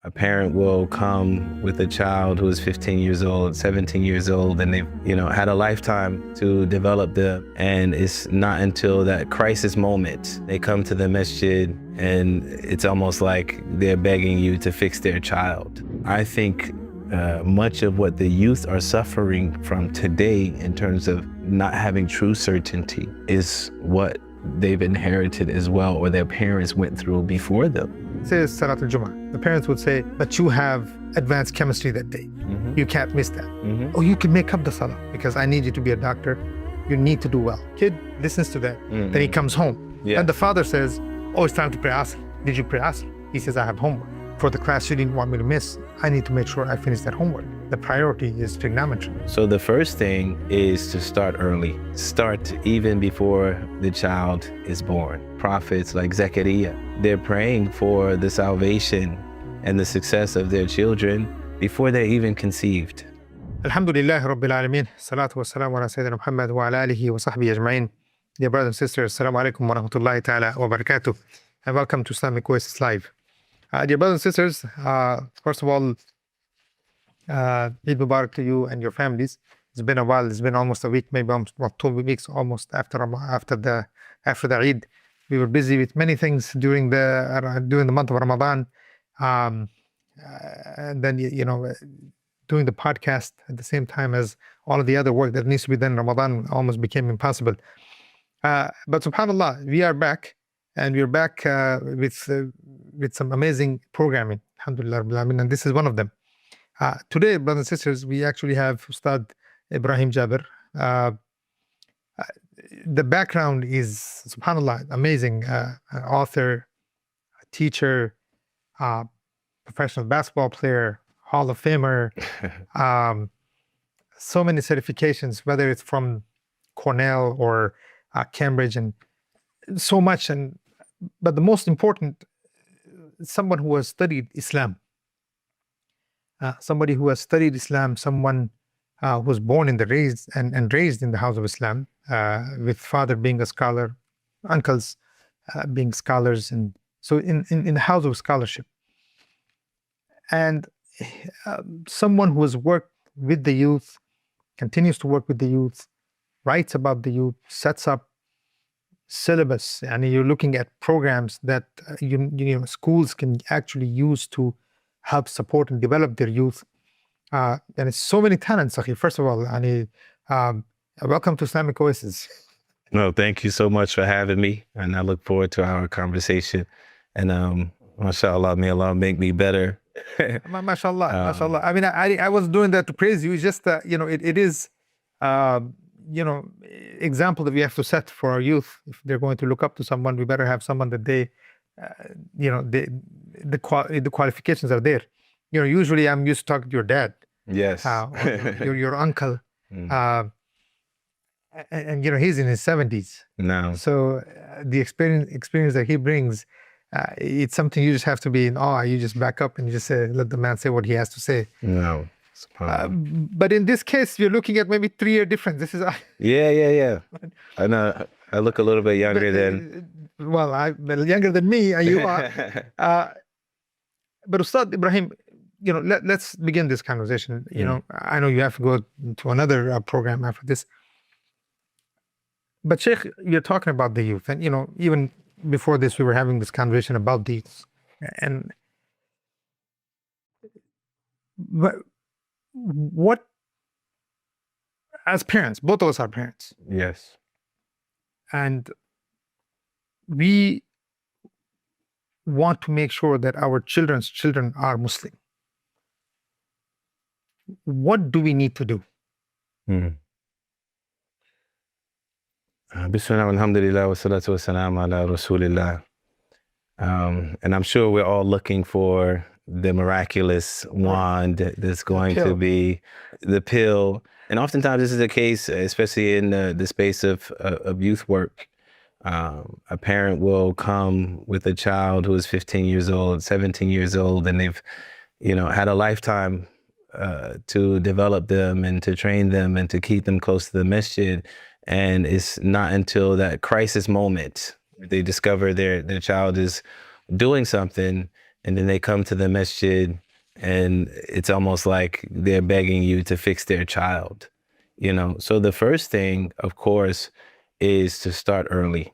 A parent will come with a child who is 15 years old, 17 years old, and they've, had a lifetime to develop them. And it's not until that crisis moment they come to the masjid, and it's almost like they're begging you to fix their child. I think much of what the youth are suffering from today in terms of not having true certainty is what they've inherited as well, or their parents went through before them. Say Salat al-Jum'ah. The parents would say, but you have advanced chemistry that day. Mm-hmm. You can't miss that. Mm-hmm. Oh, you can make up the salah because I need you to be a doctor. You need to do well. Kid listens to that. Mm-hmm. Then he comes home. Yeah. And the father says, oh, it's time to pray Asr. Did you pray Asr? He says, I have homework. For the class you didn't want me to miss, I need to make sure I finish that homework. The priority is trigonometry. So the first thing is to start early. Start even before the child is born. Prophets like Zechariah, they're praying for the salvation and the success of their children before they're even conceived. Alhamdulillah Rabbil Alameen. Salatu wa salam ala Sayyidina Muhammad wa ala alihi wa sahbihi ajma'in. Dear brothers and sisters, Assalamu alaikum wa rahmatullahi ta'ala wa barakatuh. And welcome to Islamic OASIS Live. Dear brothers and sisters, first of all, Eid Mubarak to you and your families. It's been a while. It's been almost a week, maybe almost 2 weeks, almost after the Eid. We were busy with many things during the month of Ramadan, and then doing the podcast at the same time as all of the other work that needs to be done in Ramadan almost became impossible. But subhanallah, we are back, and we're back with some amazing programming. Alhamdulillah Rabbil Alameen, and this is one of them. Today, brothers and sisters, we actually have Ustad Ibrahim Jaaber. The background is, subhanallah, amazing. An author, a teacher, professional basketball player, Hall of Famer, so many certifications, whether it's from Cornell or Cambridge, and so much. But the most important, someone who has studied Islam. Somebody who has studied Islam, someone who was born and raised in the house of Islam, with father being a scholar, uncles being scholars, and so in the house of scholarship. And someone who has worked with the youth, continues to work with the youth, writes about the youth, sets up syllabus, and you're looking at programs that schools can actually use to help support and develop their youth. And it's so many talents, Akhi. First of all, welcome to Islamic OASIS. No, thank you so much for having me, and I look forward to our conversation. And mashallah, may Allah make me better. Mashallah, mashallah. I mean, I was doing that to praise you. It's just it is example that we have to set for our youth. If they're going to look up to someone, we better have someone that they the qualifications are there. Usually I'm used to talking to your dad. Yes. Or your uncle. And he's in his 70s. No. So the experience that he brings, it's something you just have to be in awe. You just back up and you just let the man say what he has to say. No. But in this case, you're looking at maybe 3-year difference. This is yeah. I know. I look a little bit younger than. Well, younger than me. You are. But Ustad Ibrahim, let's begin this conversation. I know you have to go to another program after this. But Sheikh, you're talking about the youth, and even before this, we were having this conversation about the youth, and what, as parents, both of us are parents. Yes. And we want to make sure that our children's children are Muslim. What do we need to do? Bismillah, alhamdulillah, wa salatu wa salam ala rasulillah. And I'm sure we're all looking for the miraculous wand that's going to be the pill. And oftentimes this is the case, especially in the space of youth work. A parent will come with a child who is 15 years old, 17 years old, and they've, had a lifetime to develop them and to train them and to keep them close to the masjid. And it's not until that crisis moment they discover their child is doing something and then they come to the masjid, and it's almost like they're begging you to fix their child, you know? So the first thing, of course, is to start early.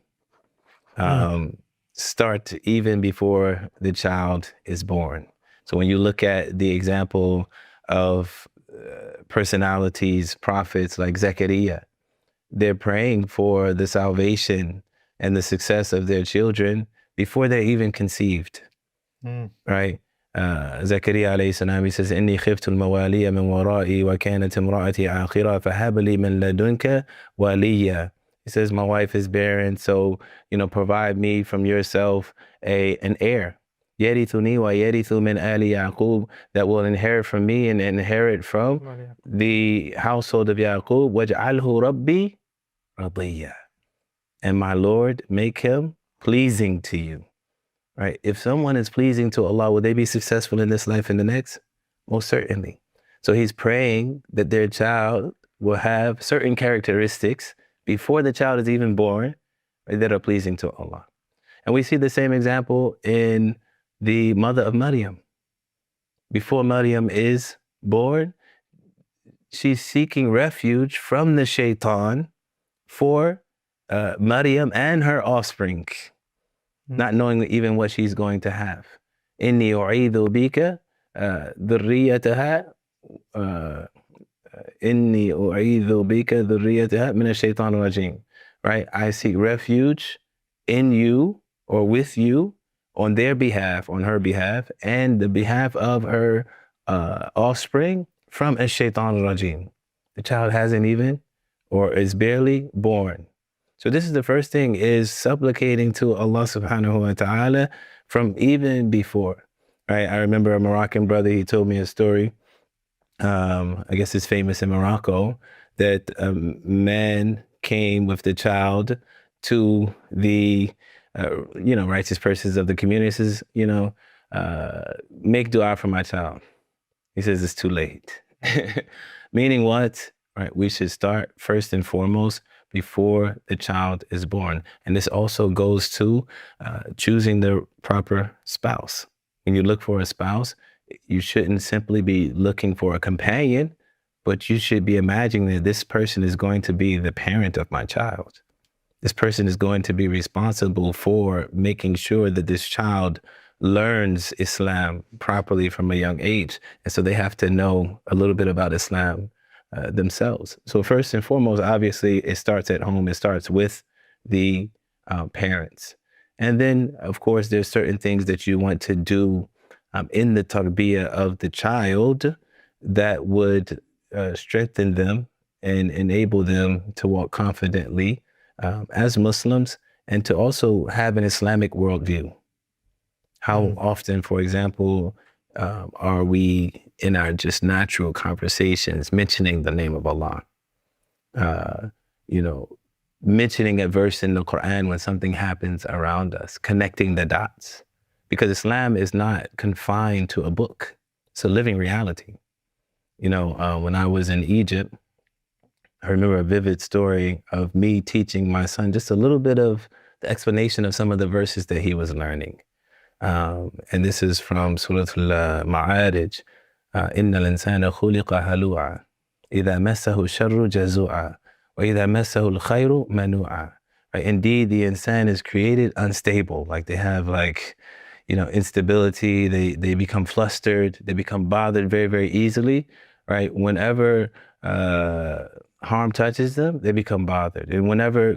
Start even before the child is born. So when you look at the example of personalities, prophets like Zechariah, they're praying for the salvation and the success of their children before they're even conceived, right? Zechariah alayhi salam, he says, إني خفت الموالي من ورائي وكانت امرأتي عاقرة فهب لي من لدنك وليا. He says, my wife is barren, so, you know, provide me from yourself an heir. يرثني ويرث من آل يعقوب, that will inherit from me and inherit from the household of Yaqub. وَاجْعَلْهُ رَبِّي رَضِيًّا. And my Lord, make him pleasing to you. Right? If someone is pleasing to Allah, will they be successful in this life and the next? Most certainly. So he's praying that their child will have certain characteristics before the child is even born, right, that are pleasing to Allah. And we see the same example in the mother of Maryam. Before Maryam is born, she's seeking refuge from the shaitan for Maryam and her offspring, not knowing even what she's going to have. إِنِّي أُعِيذُ بِكَ ذُرِّيَّتَهَا إِنِّي أُعِيذُ بِكَ ذُرِّيَّتَهَا مِنَ الشَّيْطَانِ الرَّجِيمِ. Right? I seek refuge in you or with you on their behalf, on her behalf, and the behalf of her offspring from ash-shaytan al-rajim. The child hasn't even or is barely born. So this is the first thing, is supplicating to Allah subhanahu wa ta'ala from even before. Right? I remember a Moroccan brother, he told me a story. I guess it's famous in Morocco, that a man came with the child to the righteous persons of the community. He says, make dua for my child. He says it's too late. Meaning what? Right? We should start first and foremost before the child is born. And this also goes to choosing the proper spouse. When you look for a spouse, you shouldn't simply be looking for a companion, but you should be imagining that this person is going to be the parent of my child. This person is going to be responsible for making sure that this child learns Islam properly from a young age. And so they have to know a little bit about Islam themselves. So first and foremost, obviously, it starts at home. It starts with the parents. And then, of course, there's certain things that you want to do in the tarbiyah of the child that would strengthen them and enable them to walk confidently as Muslims, and to also have an Islamic worldview. How often, for example, are we in our just natural conversations mentioning the name of Allah? Mentioning a verse in the Quran when something happens around us, connecting the dots. Because Islam is not confined to a book. It's a living reality. When I was in Egypt, I remember a vivid story of me teaching my son just a little bit of the explanation of some of the verses that he was learning. And this is from Surah Al-Ma'arij. إِنَّ الْإِنسَانَ خُلِقَ هَلُوعًا إِذَا مَسَّهُ الشَّرُّ جَزُوعًا وَإِذَا مَسَّهُ الْخَيْرُ مَنُوعًا. Indeed, the insan is created unstable. Like they have instability. They become flustered. They become bothered very, very easily. Right? Whenever harm touches them, they become bothered. And whenever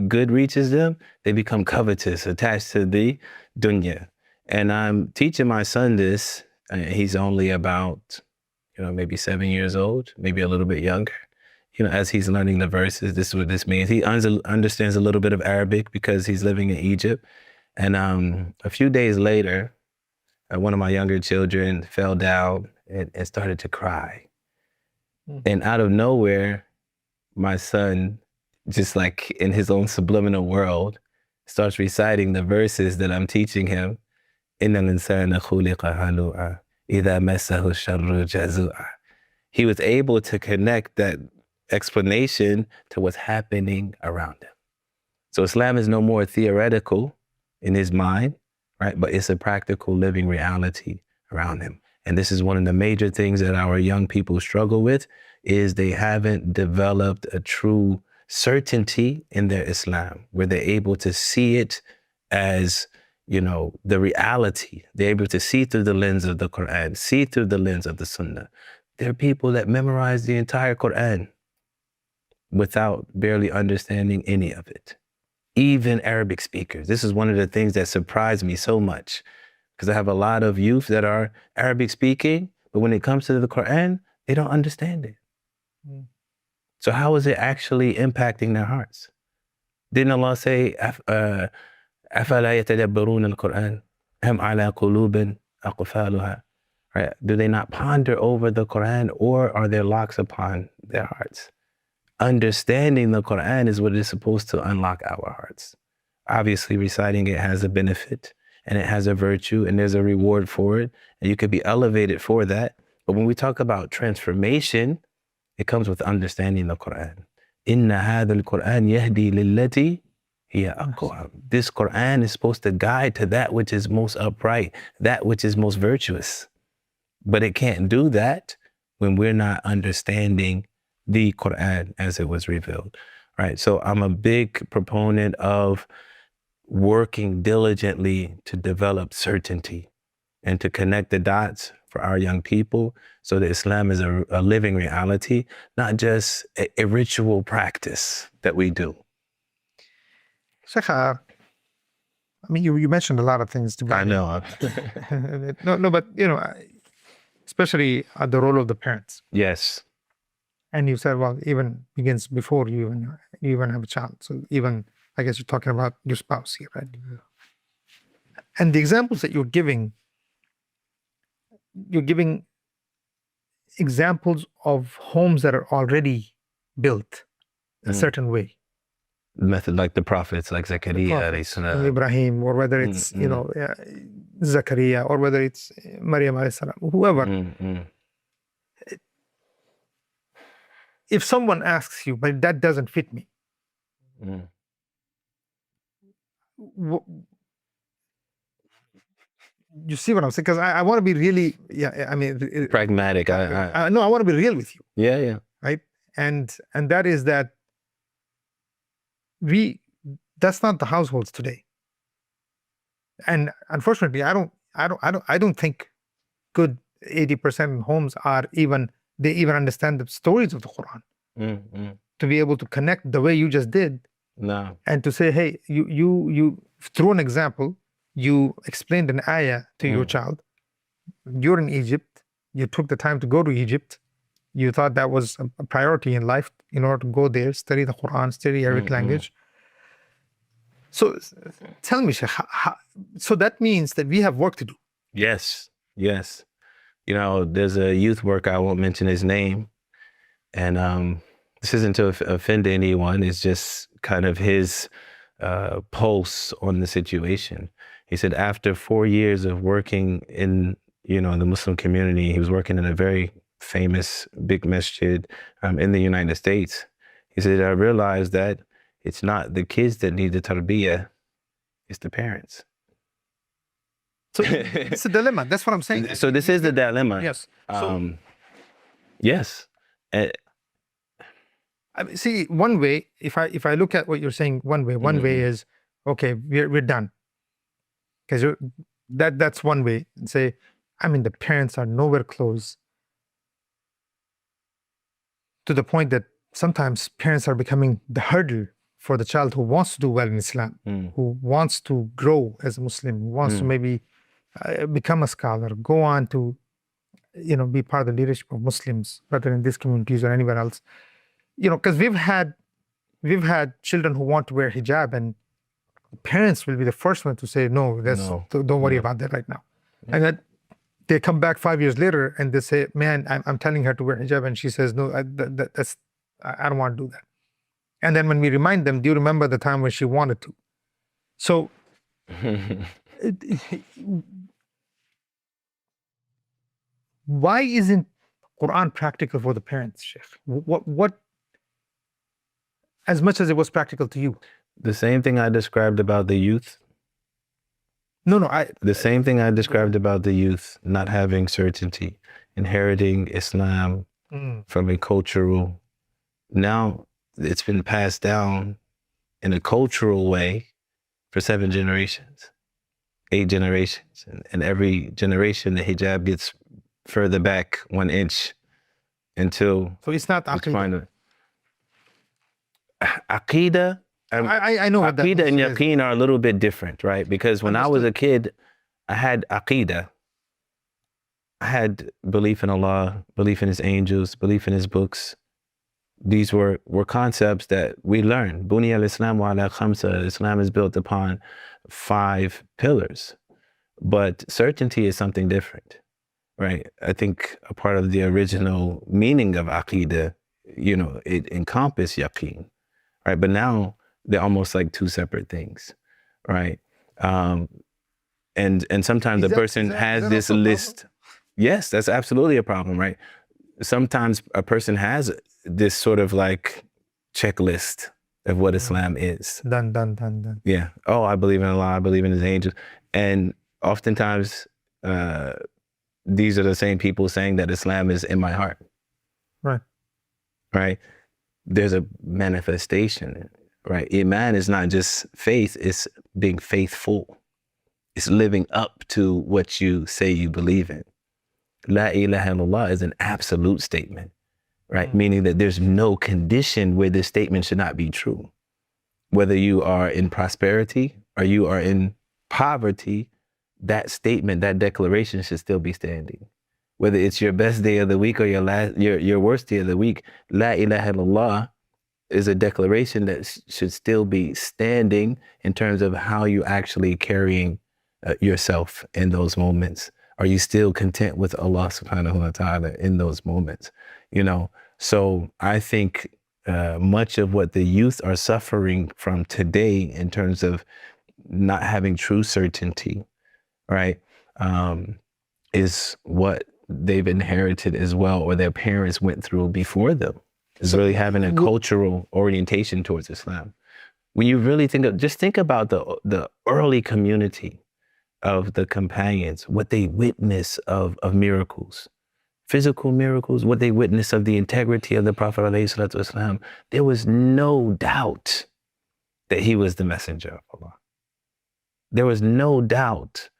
good reaches them, they become covetous, attached to the dunya. And I'm teaching my son this. He's only about, maybe 7 years old, maybe a little bit younger. As he's learning the verses, this is what this means. He understands a little bit of Arabic because he's living in Egypt. And a few days later, one of my younger children fell down and started to cry. And out of nowhere, my son, just like in his own subliminal world, starts reciting the verses that I'm teaching him. إِنَّ الْإِنسَانَ خُلِقَ هَلُوعًا إِذَا مَسَّهُ الشَّرُّ جَزُوعًا. He was able to connect that explanation to what's happening around him. So Islam is no more theoretical in his mind, right? But it's a practical living reality around them. And this is one of the major things that our young people struggle with, is they haven't developed a true certainty in their Islam, where they're able to see it as, you know, the reality. They're able to see through the lens of the Quran, see through the lens of the Sunnah. There are people that memorize the entire Quran without barely understanding any of it. Even Arabic speakers. This is one of the things that surprised me so much, because I have a lot of youth that are Arabic speaking, but when it comes to the Quran, they don't understand it. So how is it actually impacting their hearts? Didn't Allah say, أَفَلَا يَتَدَبَّرُونَ الْقُرْآنَ أَمْ عَلَى قُلُوبٍ أَقْفَالُهَا? Right? Do they not ponder over the Quran, or are there locks upon their hearts? Understanding the Quran is what is supposed to unlock our hearts. Obviously, reciting it has a benefit, and it has a virtue, and there's a reward for it, and you could be elevated for that. But when we talk about transformation, it comes with understanding the Quran. Inna hadha al-Quran yahdi lillati hiya aqwam. This Quran is supposed to guide to that which is most upright, that which is most virtuous. But it can't do that when we're not understanding the Quran as it was revealed, right? So I'm a big proponent of working diligently to develop certainty and to connect the dots for our young people, so that Islam is a living reality, not just a ritual practice that we do. Sheikh, I mean, you mentioned a lot of things. I know. No, but you know, especially the role of the parents. Yes. And you said, well, even begins before you even have a child. So even, I guess you're talking about your spouse here, right? And the examples that you're giving examples of homes that are already built a certain way. Method like the prophets, like Zakaria, Ibrahim, or whether it's, you know, Zakaria, or whether it's Maryam alayhi salam, whoever. If someone asks you, but that doesn't fit me, you see what I'm saying? Because I want to be really, I mean, pragmatic. No, I want to be real with you. Yeah. Right? And that is that that's not the households today. And unfortunately, I don't think good 80% homes they even understand the stories of the Quran. To be able to connect the way you just did. No. And to say, hey, you through an example, you explained an ayah to your child. You're in Egypt. You took the time to go to Egypt. You thought that was a priority in life, in order to go there, study the Quran, study Arabic language. So tell me, Sheikh, so that means that we have work to do. Yes. You know, there's a youth worker, I won't mention his name. And this isn't to offend anyone. It's just kind of his pulse on the situation. He said after 4 years of working in, you know, the Muslim community, he was working in a very famous big masjid in the United States. He said, I realized that it's not the kids that need the tarbiyah, it's the parents. So it's a dilemma. That's what I'm saying. So this is the dilemma. Yes. Yes. I mean, see, one way, if I look at what you're saying, one way is, okay, we're done. Because that's one way. And say, I mean, the parents are nowhere close to the point that sometimes parents are becoming the hurdle for the child who wants to do well in Islam, who wants to grow as a Muslim, who wants to maybe become a scholar, go on to, you know, be part of the leadership of Muslims, whether in these communities or anywhere else. You know, because we've had children who want to wear hijab, and parents will be the first one to say, no, don't worry about that right now. Yeah. And then they come back 5 years later and they say, man, I'm telling her to wear hijab, and she says, no, I don't want to do that. And then when we remind them, do you remember the time when she wanted to? So why isn't Quran practical for the parents, Sheikh? What as much as it was practical to you? The same thing I described about the youth, No, the same thing I described about the youth not having certainty, inheriting Islam from a cultural. Now it's been passed down in a cultural way for 7 generations, 8 generations, and every generation the hijab gets further back 1 inch until. So it's not Aqidah. Aqidah. I know what that Aqidah and is. Yaqeen are a little bit different, right? Because when I was a kid, I had Aqidah. I had belief in Allah, belief in His angels, belief in His books. These were concepts that we learned. Buni al-Islam ala khamsa. Islam is built upon 5 pillars. But certainty is something different, right? I think a part of the original meaning of Aqidah, it encompassed Yaqeen, right? But now they're almost like 2 separate things, right? And sometimes the person has this list. Yes, that's absolutely a problem, right? Sometimes a person has this sort of like checklist of what Islam is. Done. Yeah. Oh, I believe in Allah. I believe in His angels. And oftentimes, these are the same people saying that Islam is in my heart. Right. Right. There's a manifestation, right? Iman is not just faith, it's being faithful. It's living up to what you say you believe in. La ilaha illallah is an absolute statement, right? Meaning that there's no condition where this statement should not be true. Whether you are in prosperity or you are in poverty, that statement, that declaration should still be standing. Whether it's your best day of the week or your worst day of the week, La ilaha illallah is a declaration that should still be standing in terms of how you actually carrying yourself in those moments. Are you still content with Allah subhanahu wa ta'ala in those moments? So I think much of what the youth are suffering from today in terms of not having true certainty, right, is what they've inherited as well, or their parents went through before them, is really having a cultural orientation towards Islam. When you really think about the early community of the companions, what they witness of miracles, physical miracles, what they witness of the integrity of the Prophet ﷺ, there was no doubt that he was the messenger of Allah. There was no doubt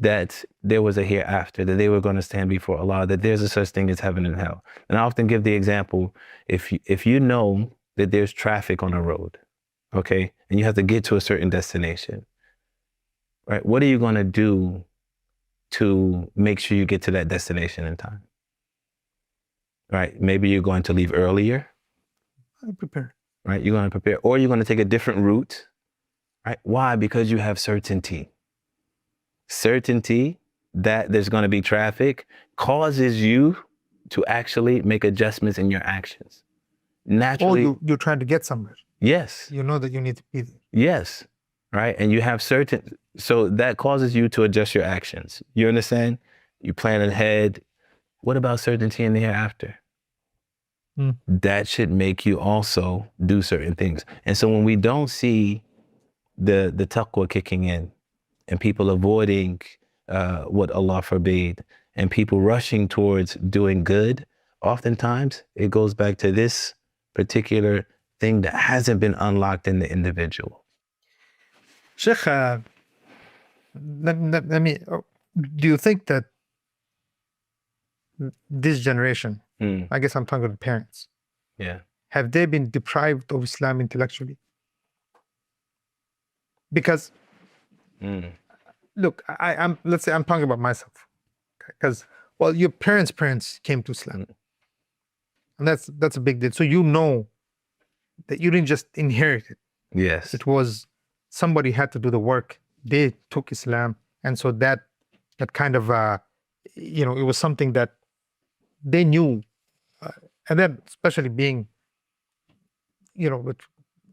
that there was a hereafter, that they were going to stand before Allah, that there's a such thing as heaven and hell. And I often give the example, if you know that there's traffic on a road, okay, and you have to get to a certain destination, right? What are you going to do to make sure you get to that destination in time? Right? Maybe you're going to leave earlier. I prepare. Right? You're going to prepare, or you're going to take a different route. Right? Why? Because you have certainty. Certainty that there's going to be traffic causes you to actually make adjustments in your actions. Naturally. Or you're trying to get somewhere. Yes. You know that you need to be there. Yes. Right? And you have so that causes you to adjust your actions. You understand? You plan ahead. What about certainty in the hereafter? That should make you also do certain things. And so when we don't see the taqwa kicking in, and people avoiding what Allah forbade, and people rushing towards doing good, oftentimes it goes back to this particular thing that hasn't been unlocked in the individual. Sheikh, let me, do you think that this generation, I guess I'm talking about parents, have they been deprived of Islam intellectually? Because, look, let's say I'm talking about myself, because, well, your parents came to Islam, and that's a big deal. So you know that you didn't just inherit it. Yes. It was somebody had to do the work. They took Islam, and so that kind of it was something that they knew, and then especially being, with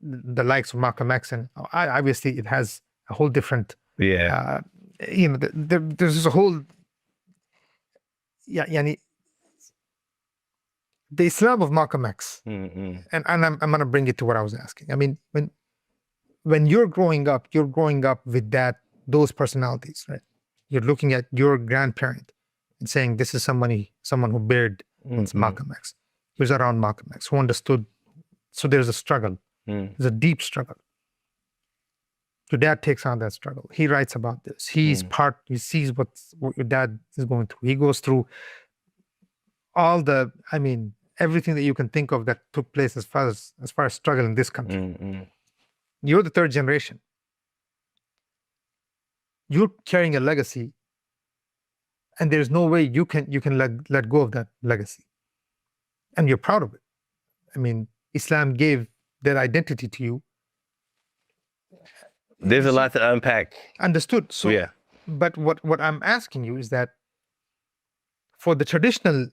the likes of Malcolm X, and obviously it has a whole different. Yeah. There's a whole. The Islam of Malcolm X, and I'm going to bring it to what I was asking. I mean, when you're growing up with that those personalities, right? You're looking at your grandparent and saying, this is someone who bared Malcolm X, who's around Malcolm X, who understood. So there's a struggle. There's a deep struggle. Your dad takes on that struggle. He writes about this. He sees what your dad is going through. He goes through everything that you can think of that took place as far as struggle in this country. You're the third generation. You're carrying a legacy, and there's no way you can let go of that legacy. And you're proud of it. I mean, Islam gave that identity to you. There's a lot to unpack. Understood. So, yeah. But what I'm asking you is that for the traditional,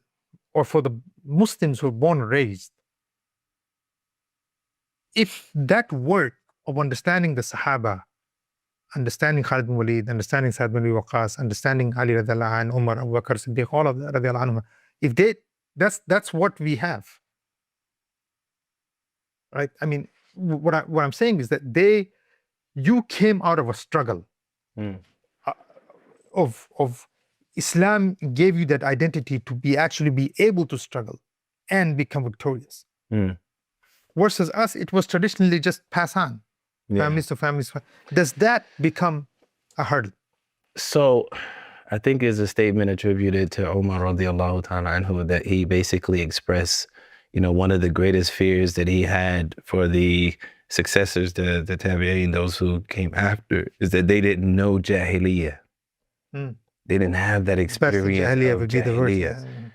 or for the Muslims who are born and raised, if that work of understanding the Sahaba, understanding Khalid bin Walid, understanding Sa'd bin Abi Waqqas, understanding Ali radiallahu anhu, Umar, Abu Bakr, Siddiq, all of that radiallahu anhu, that's what we have, right? I mean, what I'm saying is that you came out of a struggle of Islam gave you that identity to actually be able to struggle and become victorious. Versus us, it was traditionally just pass on, families to families. Does that become a hurdle? So I think there's a statement attributed to Umar radiallahu ta'ala anhu that he basically expressed, one of the greatest fears that he had for the successors, the Tabi'een, those who came after, is that they didn't know Jahiliyyah. They didn't have that experience of Jahiliyyah.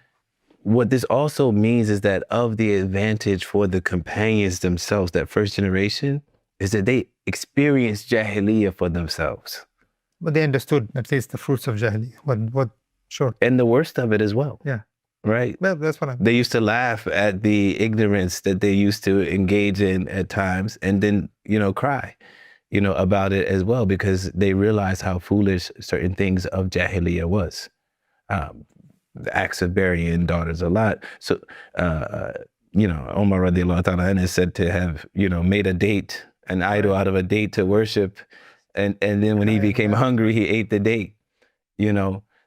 What this also means is that of the advantage for the companions themselves, that first generation, is that they experienced Jahiliyyah for themselves. But they understood at least the fruits of Jahiliyyah. Sure. And the worst of it as well. Yeah. Right? Well, that's what They used to laugh at the ignorance that they used to engage in at times, and then, cry, about it as well, because they realized how foolish certain things of Jahiliyyah was. The acts of burying daughters a lot. So, Umar radiallahu ta'ala anhu is said to have, made an idol out of a date to worship. And then when he became hungry, he ate the date,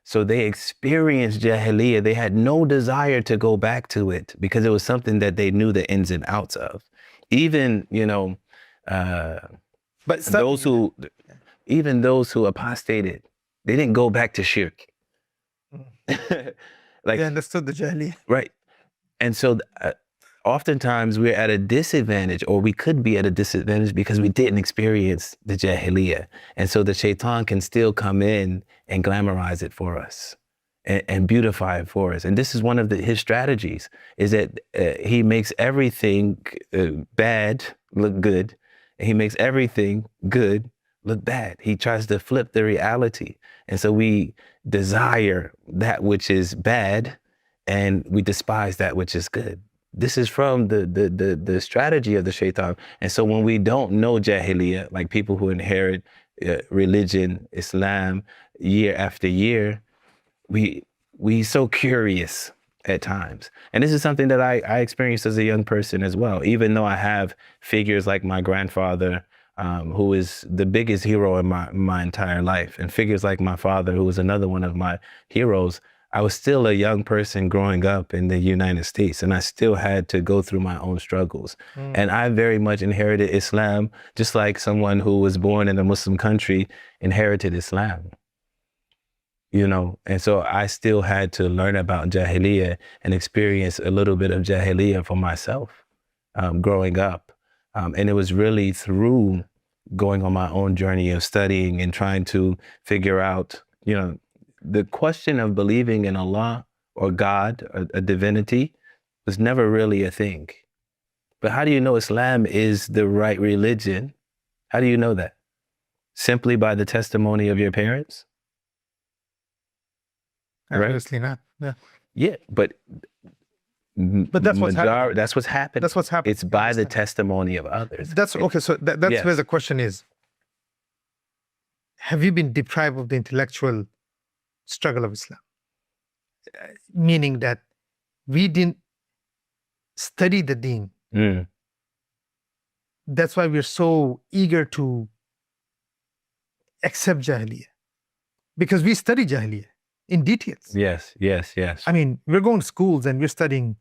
So they experienced Jahiliyyah. They had no desire to go back to it because it was something that they knew the ins and outs of. Even, but those who apostated, they didn't go back to shirk. They understood the Jahiliyyah. Right. And so oftentimes we're at a disadvantage, or we could be at a disadvantage because we didn't experience the Jahiliyyah. And so the shaitan can still come in and glamorize it for us and beautify it for us. And this is one of his strategies, is that he makes everything bad look good, and he makes everything good look bad. He tries to flip the reality. And so we desire that which is bad, and we despise that which is good. This is from the strategy of the shaitan. And so when we don't know Jahiliyyah, like people who inherit religion, Islam, year after year, we so curious at times. And this is something that I experienced as a young person as well. Even though I have figures like my grandfather, who is the biggest hero in my entire life, and figures like my father, who was another one of my heroes, I was still a young person growing up in the United States, and I still had to go through my own struggles. And I very much inherited Islam, just like someone who was born in a Muslim country inherited Islam. And so I still had to learn about Jahiliyyah and experience a little bit of Jahiliyyah for myself growing up. And it was really through going on my own journey of studying and trying to figure out, the question of believing in Allah or God, or a divinity, was never really a thing. But how do you know Islam is the right religion? How do you know that? Simply by the testimony of your parents? Obviously not. Yeah. Yeah, but that's what's happening. That's what's happening. That's what's happening. It's by the testimony of others. That's okay. So that's where the question is. Have you been deprived of the intellectual struggle of Islam? Meaning that we didn't study the Deen. That's why we're so eager to accept Jahiliyyah? Because we study Jahiliyyah in details. Yes, yes, yes. I mean, we're going to schools and we're studying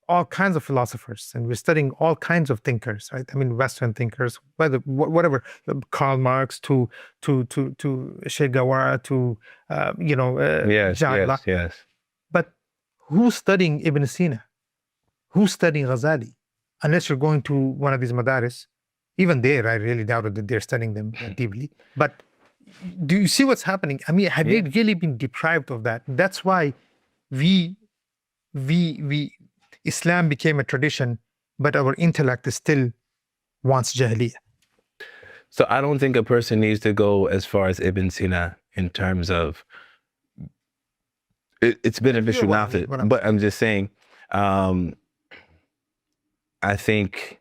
all kinds of philosophers and we're studying all kinds of thinkers, right? I mean, Western thinkers, whatever, Karl Marx to Che Guevara to Yes, Jacques yes, yes. But who's studying Ibn Sina? Who's studying Ghazali? Unless you're going to one of these madaris, even there, I really doubt that they're studying them deeply. But do you see what's happening? I mean, have we really been deprived of that? That's why Islam became a tradition, but our intellect still wants Jahiliyyah. So I don't think a person needs to go as far as Ibn Sina in terms of it's beneficial now, but I'm just saying, I think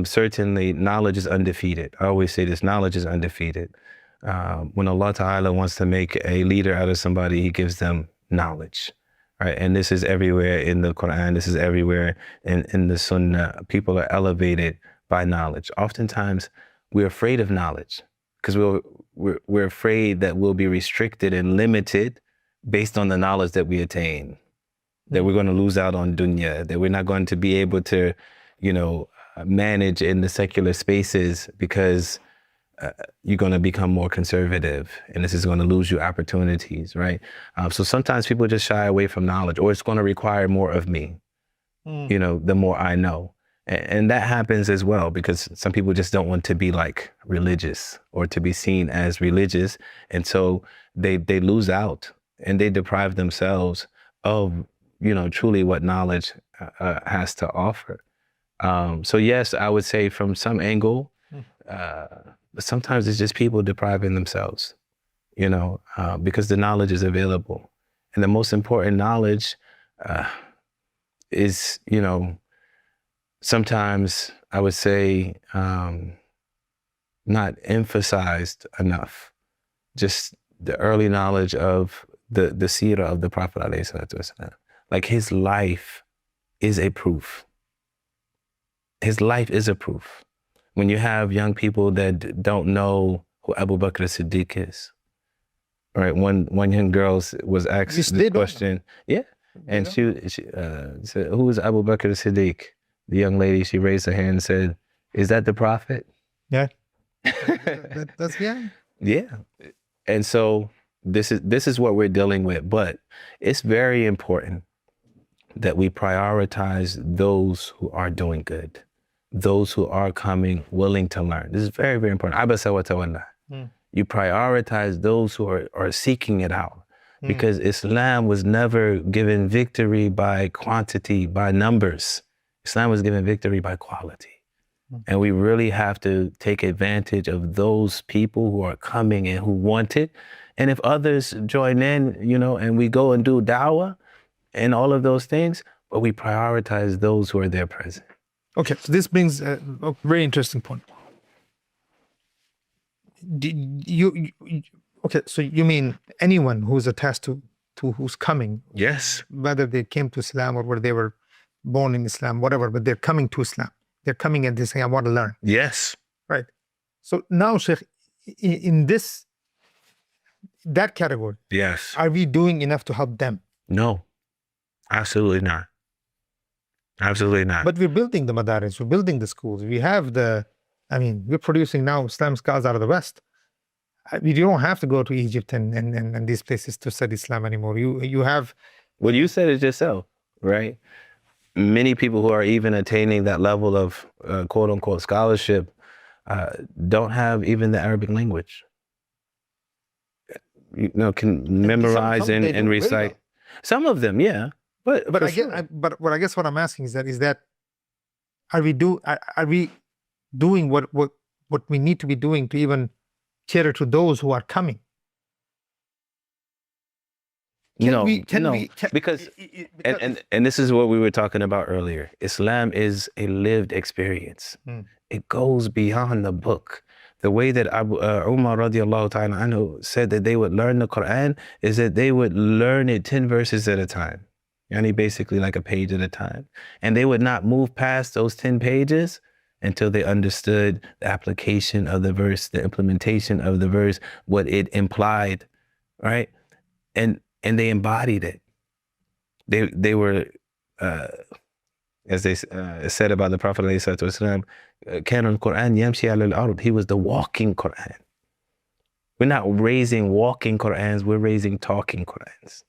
certainly knowledge is undefeated. I always say this, knowledge is undefeated. When Allah Ta'ala wants to make a leader out of somebody, he gives them knowledge, right? And this is everywhere in the Quran, this is everywhere in the Sunnah. People are elevated by knowledge. Oftentimes, we're afraid of knowledge because we're afraid that we'll be restricted and limited based on the knowledge that we attain, that we're going to lose out on dunya, that we're not going to be able to, manage in the secular spaces because you're going to become more conservative and this is going to lose you opportunities, right? So sometimes people just shy away from knowledge, or it's going to require more of me, the more I know. And that happens as well because some people just don't want to be like religious or to be seen as religious. And so they lose out and they deprive themselves of, truly what knowledge has to offer. So yes, I would say from some angle, but sometimes it's just people depriving themselves, because the knowledge is available. And the most important knowledge is, sometimes I would say not emphasized enough. Just the early knowledge of the seerah of the Prophet ﷺ. Like his life is a proof. His life is a proof. When you have young people that don't know who Abu Bakr as-Siddiq is, right? One young girl was asked this question. Yeah. And she said, who is Abu Bakr as-Siddiq? The young lady, she raised her hand and said, is that the Prophet? Yeah. That's yeah. Yeah. And so this is what we're dealing with, but it's very important that we prioritize those who are doing good, those who are coming willing to learn. This is very, very important. Abasa wa tawalla. You prioritize those who are seeking it out, because Islam was never given victory by quantity, by numbers. Islam was given victory by quality. And we really have to take advantage of those people who are coming and who want it. And if others join in, and we go and do da'wah and all of those things, but we prioritize those who are there present. Okay, so this brings a very interesting point. Okay, so you mean anyone who's attached to who's coming? Yes. Whether they came to Islam or whether they were born in Islam, whatever, but they're coming to Islam. They're coming and they're saying, I want to learn. Yes. Right. So now, Sheikh, in that category, yes, are we doing enough to help them? No, absolutely not. Absolutely not. But we're building the madaris, we're building the schools. We have we're producing now Islam scholars out of the West. You don't have to go to Egypt and these places to study Islam anymore. You have... Well, you said it yourself, right? Many people who are even attaining that level of quote unquote scholarship don't have even the Arabic language. Can memorize and recite. Some of them, yeah. But I guess what I'm asking is that are we doing what we need to be doing to even cater to those who are coming? Because this is what we were talking about earlier. Islam is a lived experience. It goes beyond the book. The way that Umar radiallahu ta'ala anhu said that they would learn the Quran is that they would learn it 10 verses at a time. Yani basically like a page at a time. And they would not move past those 10 pages until they understood the application of the verse, the implementation of the verse, what it implied, right? And they embodied it. They were, as they said about the Prophet ﷺ, كان القرآن يمشي على الأرض. He was the walking Quran. We're not raising walking Qurans, we're raising talking Qurans.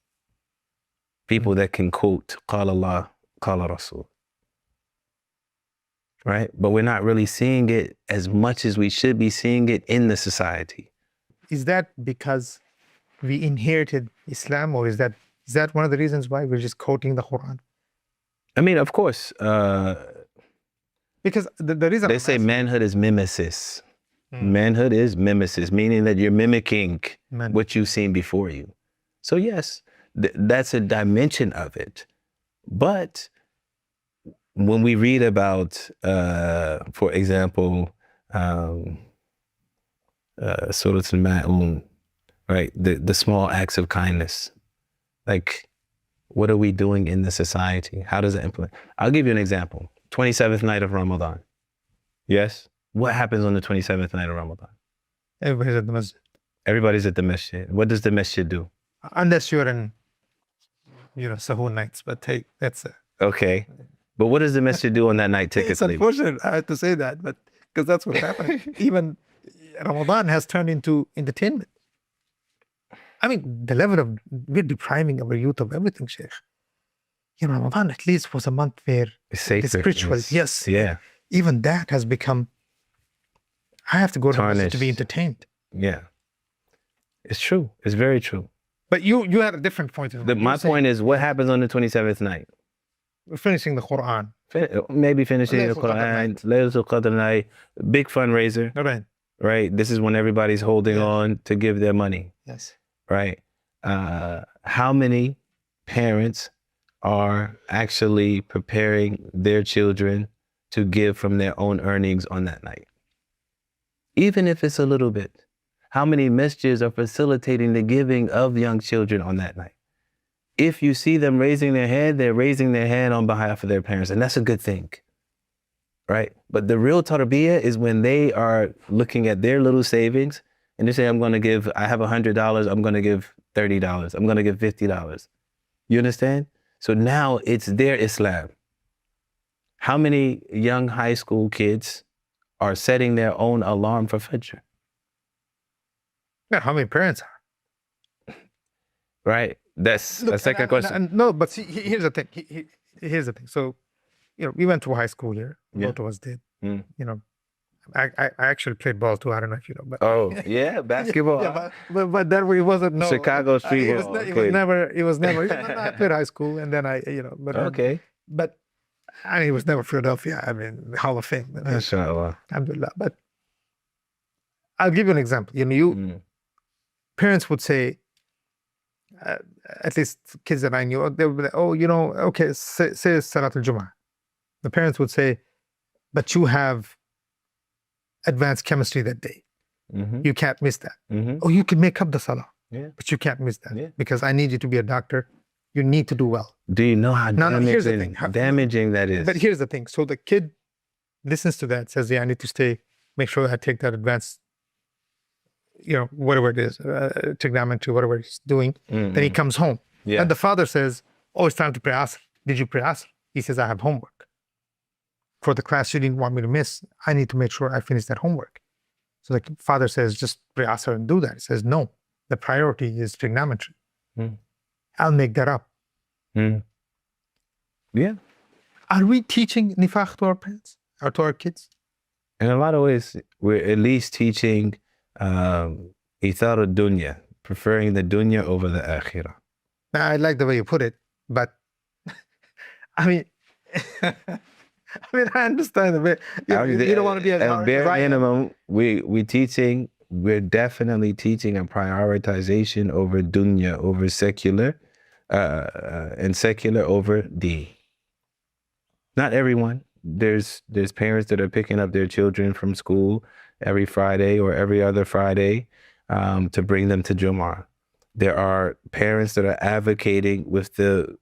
People that can quote قال الله قال رسول. Right? But we're not really seeing it as much as we should be seeing it in the society. Is that because we inherited Islam, or is that one of the reasons why we're just quoting the Quran? I mean, of course. Because the reason they say manhood is mimesis. Manhood is mimesis, meaning that you're mimicking what you've seen before you. So yes, that's a dimension of it. But when we read about, for example, Surah Al-Ma'un, right? The small acts of kindness. Like, what are we doing in the society? How does it implement? I'll give you an example. 27th night of Ramadan. Yes? What happens on the 27th night of Ramadan? Everybody's at the masjid. Everybody's at the masjid. What does the masjid do? Unless you're in, Sahur nights, but hey, that's it. Okay. But what does the masjid do on that night typically? It's unfortunate I had to say that, but because that's what happened. Even Ramadan has turned into entertainment. I mean, the level of, we're depriving our youth of everything, Sheikh. Ramadan at least was a month where it's safer. The spiritual, yes. Yeah. Even that has become, I have to go to masjid to be entertained. Yeah. It's true. It's very true. But you had a different point of view. My point is, what happens on the 27th night? We're finishing the Quran. Maybe finishing the Quran, Laylatul Qadr night, big fundraiser. Right. Right. This is when everybody's holding on to give their money. Yes. Right. How many parents are actually preparing their children to give from their own earnings on that night? Even if it's a little bit. How many masjids are facilitating the giving of young children on that night? If you see them raising their hand, they're raising their hand on behalf of their parents, and that's a good thing, right? But the real tarbiyah is when they are looking at their little savings and they say, I have $100, I'm going to give $30, I'm going to give $50. You understand? So now it's their Islam. How many young high school kids are setting their own alarm for Fajr? Yeah, how many parents are? Right. That's the second question. No, but see, here's the thing. Here's the thing. So, we went to high school here. Both of us did. I actually played ball too. I don't know if you know. But oh yeah, basketball. Yeah, but that it wasn't Chicago street ball. It was never. I played high school, and then But okay. But it was never Philadelphia. I mean, Hall of Fame. Inshallah. Alhamdulillah. But I'll give you an example. Parents would say, at least kids that I knew, they would be like, okay, say Salat al-Jum'ah. The parents would say, but you have advanced chemistry that day. Mm-hmm. You can't miss that. Mm-hmm. Oh, you can make up the salah, but you can't miss that because I need you to be a doctor. You need to do well. Do you know how damaging that is? But here's the thing. So the kid listens to that, says, I need to stay, make sure I take that advanced, whatever it is, trigonometry, whatever he's doing. Mm-hmm. Then he comes home. Yeah. And the father says, oh, it's time to pray Asr. Did you pray Asr? He says, I have homework. For the class you didn't want me to miss, I need to make sure I finish that homework. So the father says, just pray Asr and do that. He says, no, the priority is trigonometry. Mm. I'll make that up. Mm. Yeah. Are we teaching nifaq to our parents or to our kids? In a lot of ways, we're at least teaching ithar dunya, preferring the dunya over the akhirah. Now, I like the way you put it, but I understand the way you don't want to be at bare minimum. We're definitely teaching a prioritization over dunya, over secular, and secular over deen. Not everyone. There's parents that are picking up their children from school every Friday or every other Friday to bring them to Jumu'ah. There are parents that are advocating with the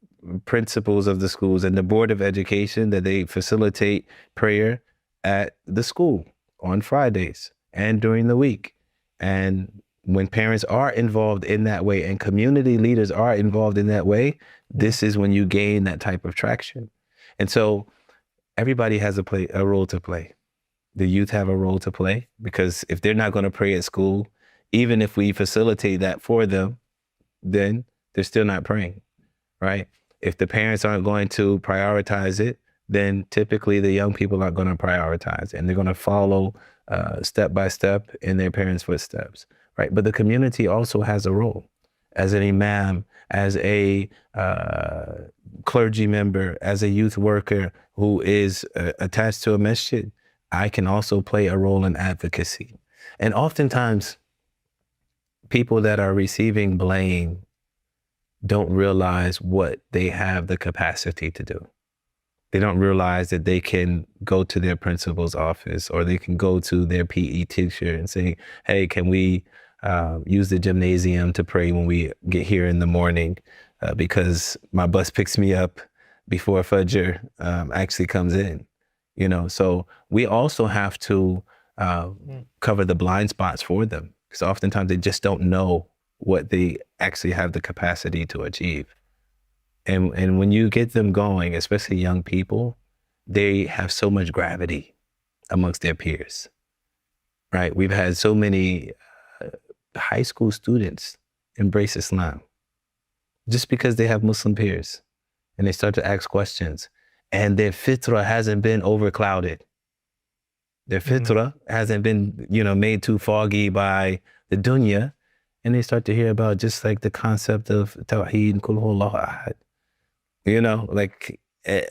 principals of the schools and the Board of Education that they facilitate prayer at the school on Fridays and during the week. And when parents are involved in that way and community leaders are involved in that way, this is when you gain that type of traction. And so everybody has a role to play. The youth have a role to play, because if they're not going to pray at school, even if we facilitate that for them, then they're still not praying, right? If the parents aren't going to prioritize it, then typically the young people aren't going to prioritize, and they're going to follow step by step in their parents' footsteps, right? But the community also has a role. As an imam, as a clergy member, as a youth worker who is attached to a masjid, I can also play a role in advocacy. And oftentimes, people that are receiving blame don't realize what they have the capacity to do. They don't realize that they can go to their principal's office, or they can go to their PE teacher and say, hey, can we use the gymnasium to pray when we get here in the morning, because my bus picks me up before Fajr actually comes in. You know, so we also have to cover the blind spots for them, because oftentimes they just don't know what they actually have the capacity to achieve. And when you get them going, especially young people, they have so much gravity amongst their peers, right? We've had so many high school students embrace Islam just because they have Muslim peers, and they start to ask questions. And their fitrah hasn't been overclouded. Their fitrah hasn't been, made too foggy by the dunya. And they start to hear about just like the concept of Tawheed, Kul Huwallahu Ahad.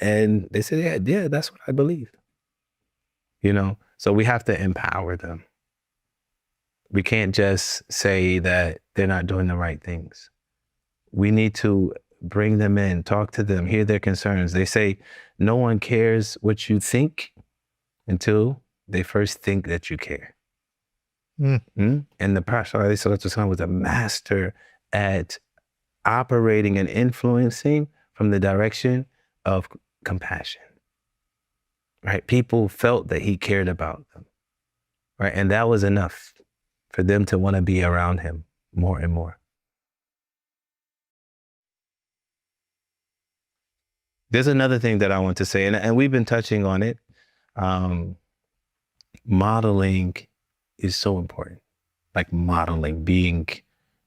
And they say, yeah, that's what I believe. So we have to empower them. We can't just say that they're not doing the right things. We need to bring them in, talk to them, hear their concerns. They say no one cares what you think until they first think that you care. And the Prophet ﷺ was a master at operating and influencing from the direction of compassion, right? People felt that he cared about them, right? And that was enough for them to want to be around him more and more. There's another thing that I want to say, and we've been touching on it. Modeling is so important. Like modeling, being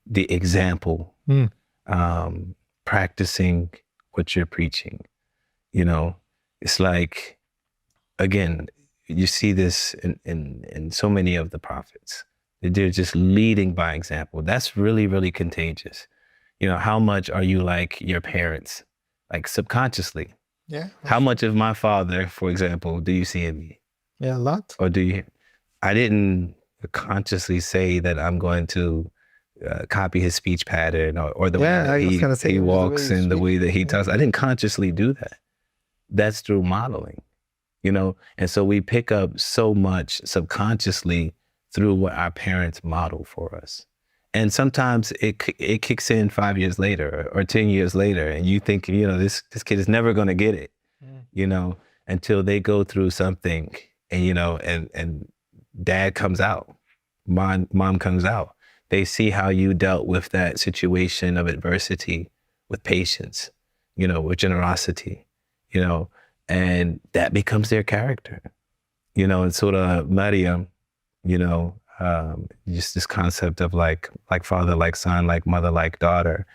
the example, practicing what you're preaching. It's like, again, you see this in so many of the prophets. They're just leading by example. That's really, really contagious. How much are you like your parents? Like subconsciously. Yeah. How much of my father, for example, do you see in me? Yeah, a lot. Or do you? I didn't consciously say that I'm going to copy his speech pattern or the way that he walks and the way that he talks. I didn't consciously do that. That's through modeling, And so we pick up so much subconsciously through what our parents model for us. And sometimes it kicks in 5 years later or 10 years later, and you think, this kid is never going to get it, until they go through something, and and dad comes out, mom comes out. They see how you dealt with that situation of adversity with patience, with generosity, and that becomes their character, and sort of Maryam, just this concept of like father, like son, like mother, like daughter.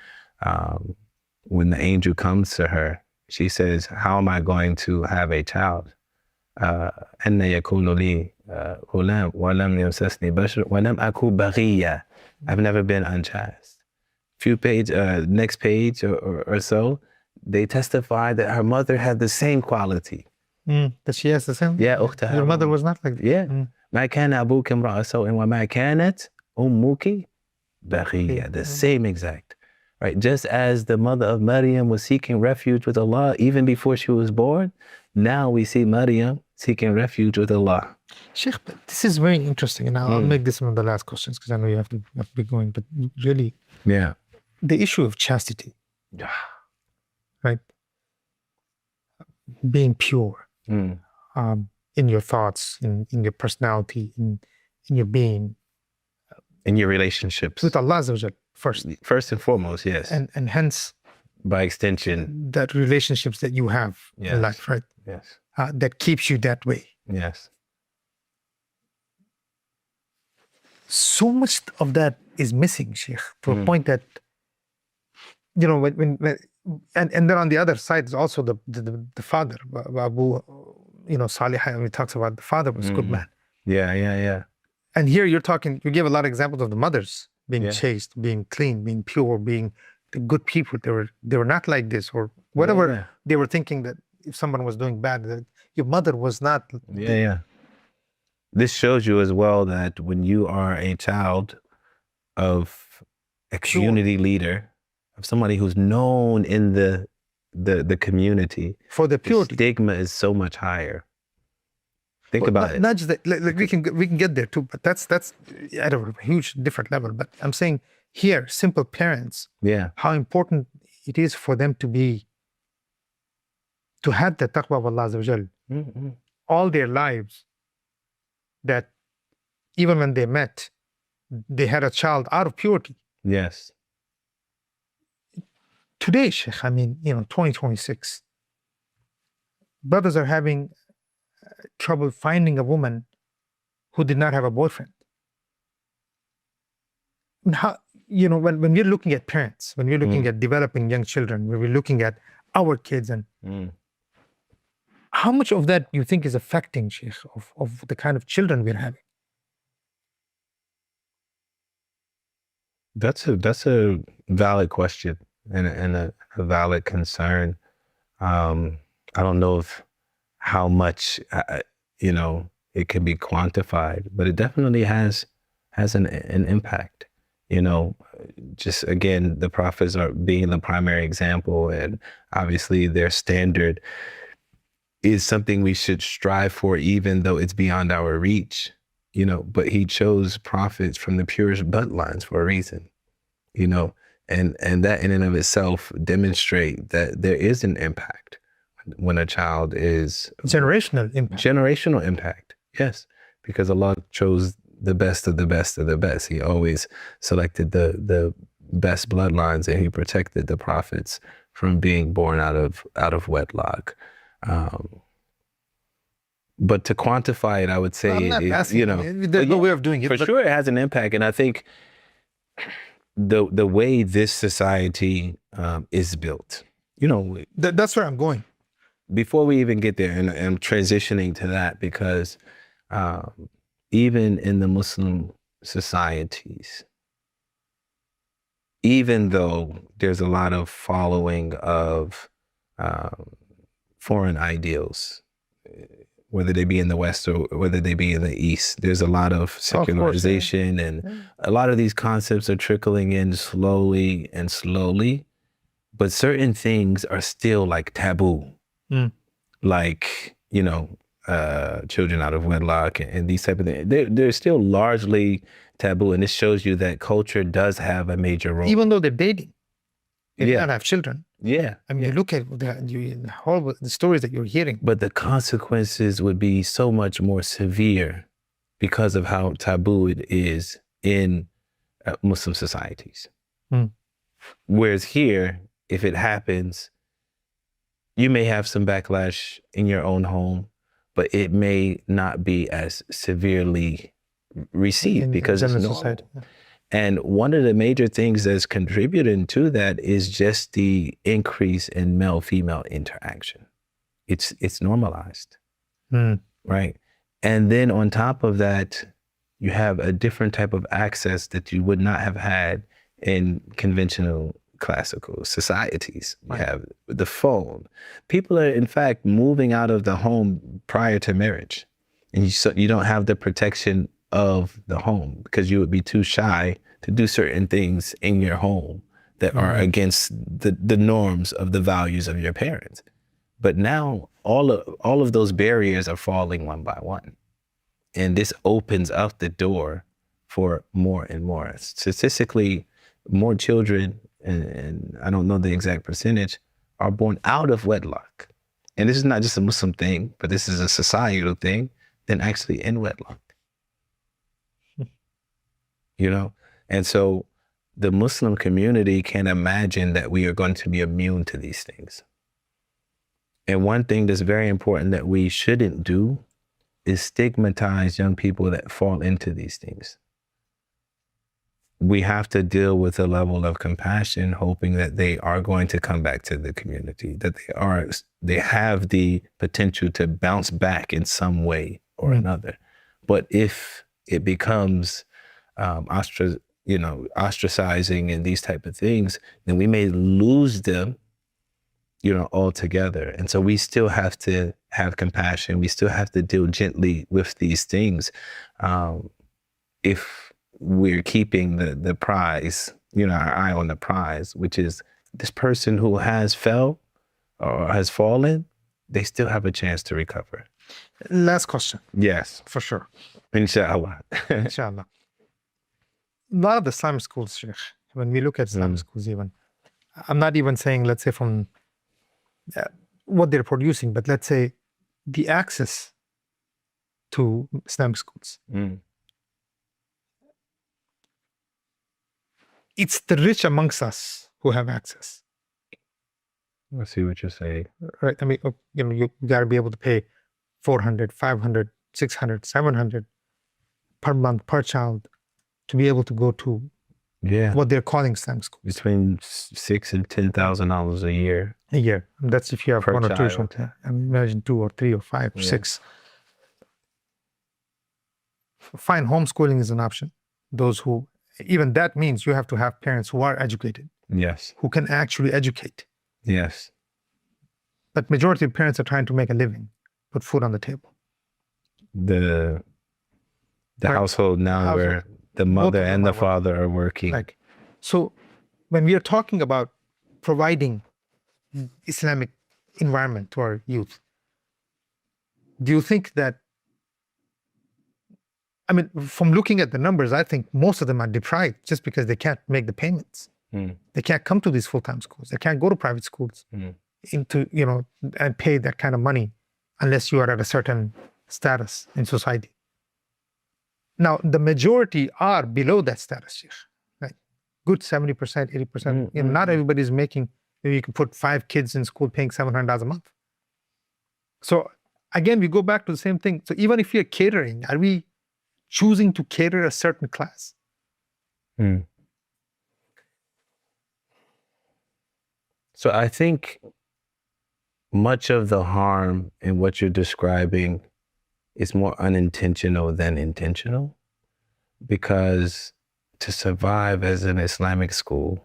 When the angel comes to her, she says, how am I going to have a child? أَنَّ يَكُونُ لِي غُلَامٌ وَلَمْ يَمْسَسْنِي بَشَرٌ وَلَمْ أَكُ بَغِيًّا. I've never been unchaste. Next page or so, they testify that her mother had the same quality. That she has the same? Yeah, أختها. Your mother was not like that? Yeah. ما كان أبوك امرأ سوء وما كانت أمك بغية. The same exact. Right? Just as the mother of Maryam was seeking refuge with Allah even before she was born, now we see Maryam seeking refuge with Allah. Sheikh, this is very interesting, and I'll make this one of the last questions because I know you have to be going, but really, the issue of chastity, right? Being pure. in your thoughts, in your personality, in your being. In your relationships. With Allah Azza wa Jal, first. First and foremost, yes. And hence, by extension, that relationships that you have in life, right? Yes. That keeps you that way. Yes. So much of that is missing, Sheikh, to a point that, you know, when and then on the other side is also the father, Abu, you know, Salih, he talks about the father was a good man. Yeah. And here you give a lot of examples of the mothers being chaste, being clean, being pure, being the good people. They were not like this, or whatever they were thinking, that if someone was doing bad, that your mother was not. This shows you as well that when you are a child of a community leader, of somebody who's known in the community for the purity, the stigma is so much higher. Think about it. Not just that, like we can get there too, but that's at a huge different level. But I'm saying here, simple parents, how important it is for them to have the taqwa of Allah Azza wa Jal all their lives, that even when they met, they had a child out of purity. Yes. Today, Sheikh, I mean, you know, 2026, brothers are having trouble finding a woman who did not have a boyfriend. And how, you know, when we're looking at parents, when we're looking at developing young children, when we're looking at our kids, and how much of that you think is affecting, Sheikh, of the kind of children we're having? That's a valid question and a valid concern. I don't know how much you know, it can be quantified, but it definitely has an impact. You know, just again, the prophets are being the primary example, and obviously their standard is something we should strive for, even though it's beyond our reach. You know, but he chose prophets from the purest bloodlines for a reason, you know, and that in and of itself demonstrate that there is an impact when a child is generational impact. Yes, because Allah chose the best of the best of the best. He always selected the best bloodlines, and he protected the prophets from being born out of wedlock. But to quantify it, I would say, you know, there's no way of doing it. For sure, it has an impact, and I think the way this society is built, you know, that's where I'm going. Before we even get there, and I'm transitioning to that, because even in the Muslim societies, even though there's a lot of following of foreign ideals, whether they be in the West or whether they be in the East, there's a lot of secularization, and a lot of these concepts are trickling in slowly, but certain things are still like taboo. Like, you know, children out of wedlock and these type of things. They're still largely taboo, and this shows you that culture does have a major role. Even though they're dating, they don't have children. Yeah. I mean, you look at the stories that you're hearing. But the consequences would be so much more severe because of how taboo it is in Muslim societies. Whereas here, if it happens, you may have some backlash in your own home, but it may not be as severely received because it's normal. Society. And one of the major things that's contributing to that is just the increase in male-female interaction. It's normalized, right? And then on top of that, you have a different type of access that you would not have had in conventional classical societies. You have the phone. People are, in fact, moving out of the home prior to marriage. And you don't have the protection of the home because you would be too shy to do certain things in your home that are against the norms of the values of your parents. But now all of those barriers are falling one by one. And this opens up the door for more and more. Statistically, more children, and I don't know the exact percentage, are born out of wedlock. and this is not just a Muslim thing, but this is a societal thing, than actually in wedlock. You know? And so the Muslim community can't imagine that we are going to be immune to these things. And one thing that's very important that we shouldn't do is stigmatize young people that fall into these things. We have to deal with a level of compassion, hoping that they are going to come back to the community, that they have the potential to bounce back in some way or another. But if it becomes ostracizing and these type of things, then we may lose them, altogether. And so we still have to have compassion. We still have to deal gently with these things. If we're keeping the prize, our eye on the prize, which is this person who has fell or has fallen, they still have a chance to recover. Last question. Yes. For sure. Inshallah. Inshallah. A lot of the Islamic schools, Sheikh, when we look at Islamic schools even, I'm not even saying, let's say from what they're producing, but let's say the access to Islamic schools. It's the rich amongst us who have access. I see what you're saying. Right. I mean, you got to be able to pay 400, 500, 600, 700 per month per child to be able to go to what they're calling Islamic schools. Between $6,000 and $10,000 a year. A year. And that's if you have one or two children. Imagine 2 or 3 or 5 or 6. Fine, homeschooling is an option. Those who, even that means you have to have parents who are educated. Yes. Who can actually educate. Yes. But majority of parents are trying to make a living, put food on the table. The household now where the mother and the father are working. So when we are talking about providing Islamic environment to our youth, do you think that, I mean, from looking at the numbers, I think most of them are deprived just because they can't make the payments. They can't come to these full-time schools. They can't go to private schools and pay that kind of money unless you are at a certain status in society. Now, the majority are below that status, Sheikh. Right? Good 70%, 80%. Not everybody is making, maybe you can put 5 kids in school paying $700 a month. So again, we go back to the same thing. So even if you're catering, are we choosing to cater a certain class? So I think much of the harm in what you're describing is more unintentional than intentional, because to survive as an Islamic school,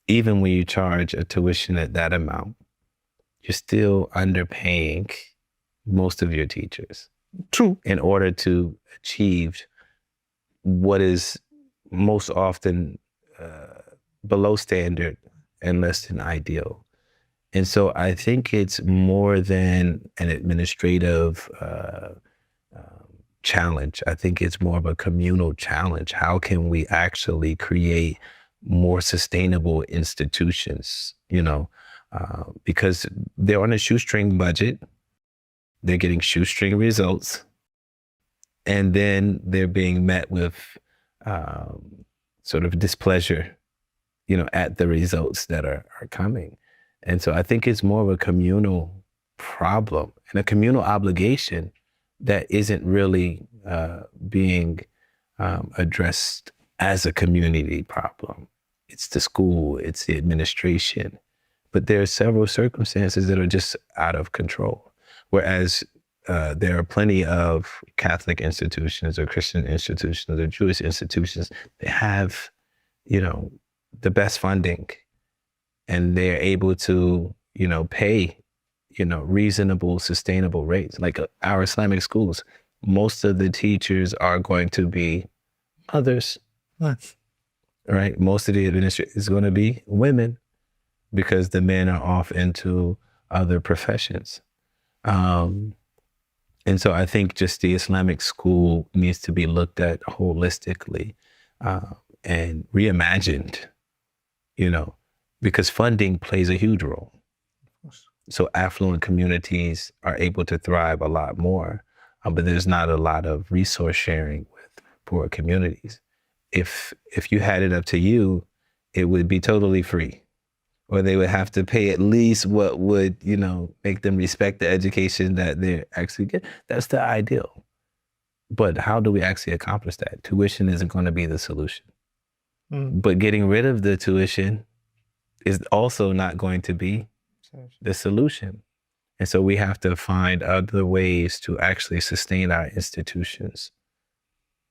even when you charge a tuition at that amount, you're still underpaying most of your teachers. True. In order to achieve what is most often below standard and less than ideal. And so I think it's more than an administrative challenge. I think it's more of a communal challenge. How can we actually create more sustainable institutions, because they're on a shoestring budget, they're getting shoestring results, and then they're being met with sort of displeasure, at the results that are coming. And so I think it's more of a communal problem and a communal obligation that isn't really being addressed as a community problem. It's the school, it's the administration, but there are several circumstances that are just out of control. Whereas there are plenty of Catholic institutions or Christian institutions or Jewish institutions that have, the best funding, and they're able to, pay, reasonable, sustainable rates. Like our Islamic schools, most of the teachers are going to be mothers, right? Most of the administration is going to be women because the men are off into other professions. And so I think just the Islamic school needs to be looked at holistically and reimagined, because funding plays a huge role. So affluent communities are able to thrive a lot more, but there's not a lot of resource sharing with poor communities. If you had it up to you, it would be totally free, or they would have to pay at least what would, make them respect the education that they're actually getting. That's the ideal. But how do we actually accomplish that? Tuition isn't going to be the solution. But getting rid of the tuition is also not going to be the solution. And so we have to find other ways to actually sustain our institutions.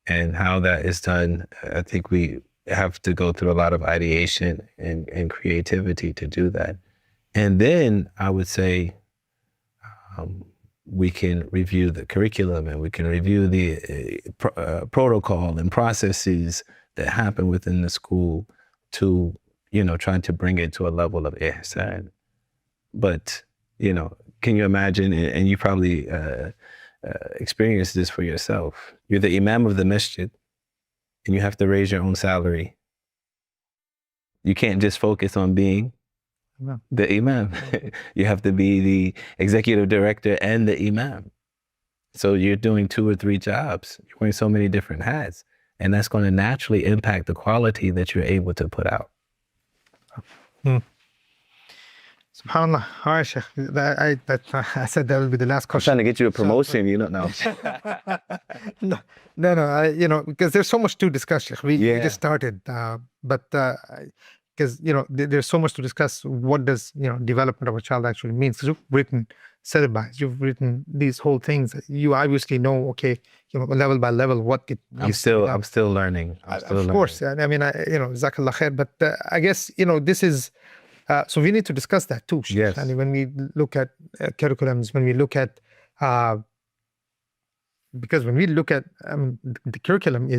And how that is done, I think we have to go through a lot of ideation and creativity to do that. And then I would say we can review the curriculum, and we can review the protocol and processes that happen within the school to, trying to bring it to a level of ihsan. But, can you imagine, and you probably experienced this for yourself, you're the imam of the masjid and you have to raise your own salary. You can't just focus on being the imam. You have to be the executive director and the imam. So you're doing 2 or 3 jobs. You're wearing so many different hats. And that's going to naturally impact the quality that you're able to put out. SubhanAllah. All right, Sheikh. I said that will be the last I'm question. trying to get you a promotion, you don't know. No, because there's so much to discuss, Sheikh. We just started, but because, there's so much to discuss. What does, development of a child actually means? Because you've written syllabi, you've written these whole things. You obviously know, okay, level by level, what it I'm still learning. Of course. I mean, Jazakallah khair. But I guess, this is, so we need to discuss that too. Yes. And when we look at curriculums, when we look at, because when we look at the curriculum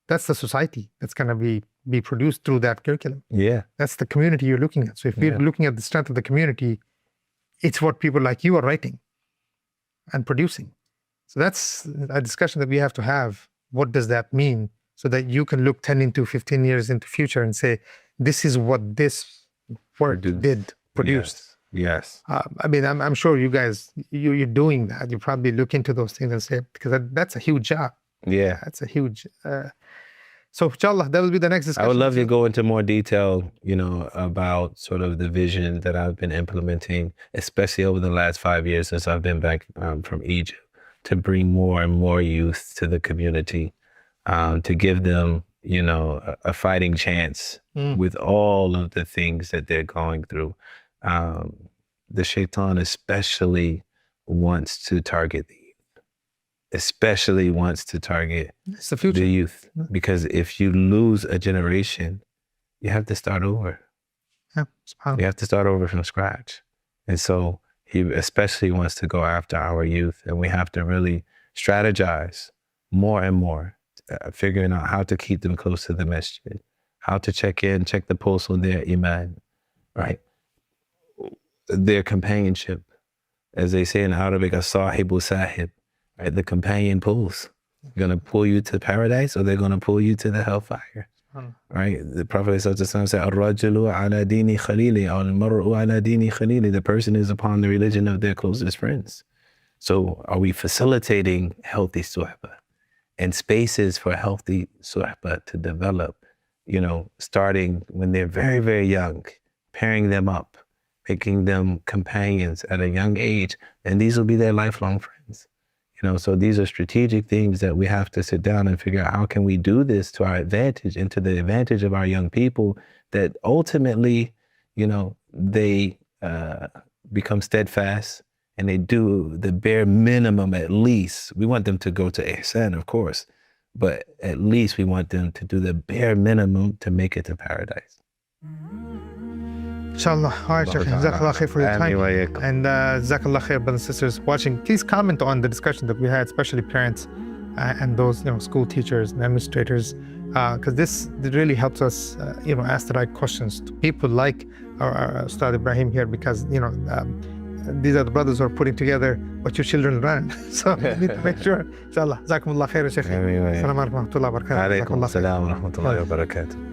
that's the society that's going to be produced through that curriculum. Yeah. That's the community you're looking at. So if we're looking at the strength of the community, it's what people like you are writing and producing. So that's a discussion that we have to have. What does that mean? So that you can look 10 into 15 years into future and say, this is what this work did produce. Yes. I mean, I'm sure you guys, you're doing that. You probably look into those things and say, because that's a huge job. Yeah. That's a huge, so inshallah, that will be the next discussion. I would love to go into more detail, about sort of the vision that I've been implementing, especially over the last 5 years since I've been back from Egypt, to bring more and more youth to the community, to give them, a fighting chance with all of the things that they're going through. The shaitan especially wants to target the youth, especially wants to target it's the future. The youth, because if you lose a generation, you have to start over. Yeah, you have to start over from scratch. And so he especially wants to go after our youth, and we have to really strategize more and more, figuring out how to keep them close to the masjid, how to check the pulse on their iman, right? Their companionship, as they say in Arabic, as-sahibu sahib, right? The companion pulls. They're going to pull you to paradise, or they're going to pull you to the hellfire, right? The Prophet said, "Ar-rajulu ala dini khalili, or al-mar'u ala dini khalili." The person is upon the religion of their closest friends. So are we facilitating healthy suhbah and spaces for healthy suhbah to develop, starting when they're very, very young, pairing them up, making them companions at a young age, and these will be their lifelong friends. So these are strategic things that we have to sit down and figure out, how can we do this to our advantage and to the advantage of our young people, that ultimately, they become steadfast and they do the bare minimum at least. We want them to go to ihsan, of course, but at least we want them to do the bare minimum to make it to paradise. Inshallah. All right, Sheikh. Jazakallah khair for your time. And Jazakallah khair, brothers and sisters watching. Please comment on the discussion that we had, especially parents and those, school teachers and administrators, because this really helps us, ask the right questions to people like our Ustad Ibrahim here, because, these are the brothers who are putting together what your children learn. So we need to make sure. Inshallah. Jazakumullah khair, Sheikh. Assalamu alaikum wa rahmatullahi wa barakatuh. Alaikum assalam wa rahmatullahi wa barakatuh.